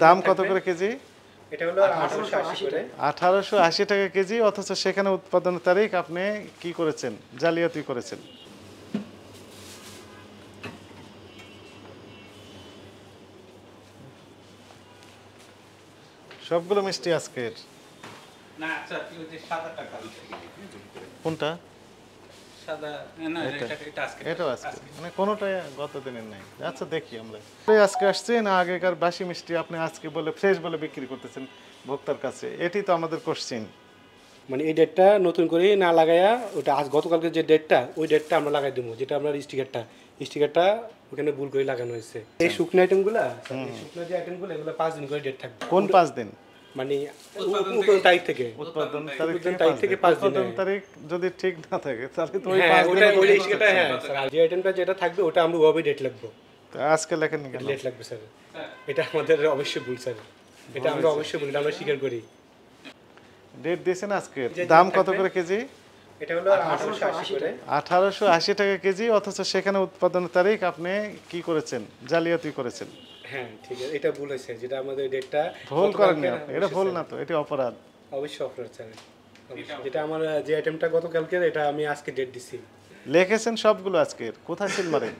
দাম কত করে কেজি? এটা হলো 1880 করে। 1880 টাকা কেজি, অথচ সেখানে উৎপাদনের তারিখ আপনি কি করেছেন? জালিয়াতি করেছেন। সবগুলো মিষ্টি আজকের না আচ্ছা ওই যে সাদাটা কালো কোনটা? সাদা না এটা আজকে এটাও আজকে, মানে কোনোটাই গত দিনের নাই। আচ্ছা দেখি আমরা আজকে আসছে না আগেকার বাসি মিষ্টি আপনি আজকে বলে ফ্রেশ বলে বিক্রি করতেছেন ভোক্তার কাছে, এটি তো আমাদের কোশ্চেন। মানে এই ডেটটা নতুন করে না লাগায়া ওটা আজ গতকালকে যে ডেটটা ওই ডেটটা আমরা লাগাই দেবো, যেটা আমরা স্টিকারটা ওখানে ভুল করে লাগানো হয়েছে। এই শুকনো আইটেমগুলো, শুকনো যে আইটেমগুলো এগুলো 5 দিন করে ডেট থাকবে। কোন 5 দিন? মানে উৎপাদন তারিখ থেকে, উৎপাদন তারিখ থেকে 5 দিন। উৎপাদন তারিখ যদি ঠিক না থাকে তাহলে তো ওই হ্যাঁ 5 ওটা দিন ওই স্টিকারটা, হ্যাঁ স্যার যে আইটেমটা যেটা থাকবে ওটা আমরা ওভাবে ডেট লাগবে। আজকে লেখেন কেন? ডেট লাগবে স্যার, এটা আমাদের অবশ্যই ভুল স্যার, এটা আমরা অবশ্যই ভুল, আমরা স্বীকার করি। ডেট দিয়েছেন আজকে। দাম কত করে কেজি? এটা হলো 1880 করে। 1880 টাকা কেজি, অথচ সেখানে উৎপাদনের তারিখ আপনি কি করেছেন? জালিয়াতি করেছেন। হ্যাঁ ঠিক আছে, এটা ভুল হয়েছে, যেটা আমাদের ডেটটা ভুল করেননি আপনি, এটা ভুল না তো, এটা অপরাধ। অবশ্যই অপরাধ স্যার, যেটা আমার যে আইটেমটা গতকালকে এটা আমি আজকে ডেট দিছি। লিখেছেন সবগুলো আজকের, কোথায় সিল মারেন?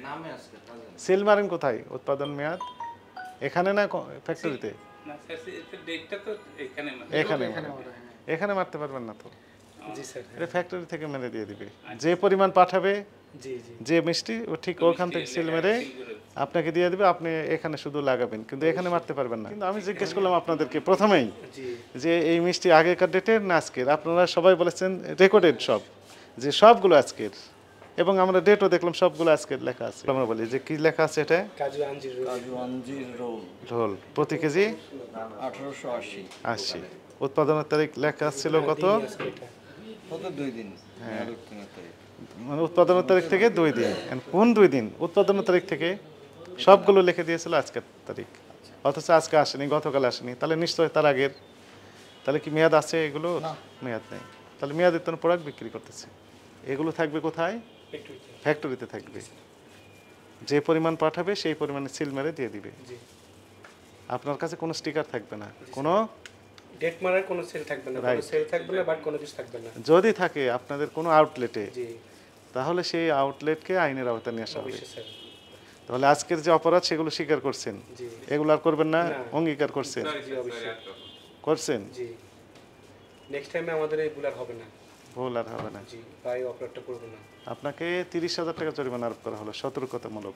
নামে আজকে সিল মারেন কোথায়? উৎপাদন মেয়াদ এখানে না ফ্যাক্টরিতে? না স্যার এটা ডেটটা তো এখানে এখানে মারতে পারবেন না তো। জি স্যার, এটা ফ্যাক্টরি থেকে মেরে দিয়ে দিবে, যে পরিমাণ পাঠাবে জি জি যে মিষ্টি ও ঠিক ওখান থেকে সিল মেরে আপনাকে দিয়ে দিবে, আপনি এখানে শুধু লাগাবেন, কিন্তু এখানে মারতে পারবেন না। কিন্তু আমি জিজ্ঞেস করলাম আপনাদেরকে প্রথমেই যে এই মিষ্টি আগেকার ডেটের না আজকের, আপনারা সবাই বলেছেন রেকর্ডেড সব, যে সবগুলো আজকের, এবং আমরা ডেটও দেখলাম সবগুলো আজকের লেখা আছে। আমরা বলি যে কি লেখা আছে এটা? কাজু আঞ্জির রোল। ঢোল প্রতি কেজি 1880। উৎপাদনের তারিখ লেখা ছিল কত? কত 2 দিন। হ্যাঁ মানে উৎপাদনের তারিখ থেকে 2 দিন। কোন 2 দিন? উৎপাদনের তারিখ থেকে সবগুলো লিখে দিয়েছিল আজকের তারিখ, অথচ আজকে আসেনি, গতকাল আসেনি, তাহলে নিশ্চয়ই তার আগের। তাহলে কি মেয়াদ আছে এগুলো? মেয়াদ নেই, তাহলে মেয়াদের তো প্রোডাক্ট বিক্রি করতেছে। এগুলো থাকবে কোথায়? ফ্যাক্টরিতে থাকবে, যে পরিমাণ পাঠাবে সেই পরিমাণে সিল মেরে দিয়ে দিবে। আপনার কাছে কোনো স্টিকার থাকবে না, কোনো ডেট মারার কোনো সেল থাকবে না, কোনো সেল থাকবে না, বাট কোনো কিছু থাকবে না। যদি থাকে আপনাদের কোনো আউটলেটে, তাহলে সেই আউটলেটকে আইনের আওতায় নিয়ে আসা হবে। তাহলে আজকের যে অপরাধ সেগুলো স্বীকার করছেন, এগুলো আর করবেন না, অঙ্গীকার করছেন? করছেন। জি নেক্সট টাইমে আমাদের এই ভুল আর হবে না। ভুল আর হবে না। জি ভাই অপরাধটা করব না। আপনাকে 30,000 টাকা জরিমানা আরোপ করা হলো, সতর্কতামূলক।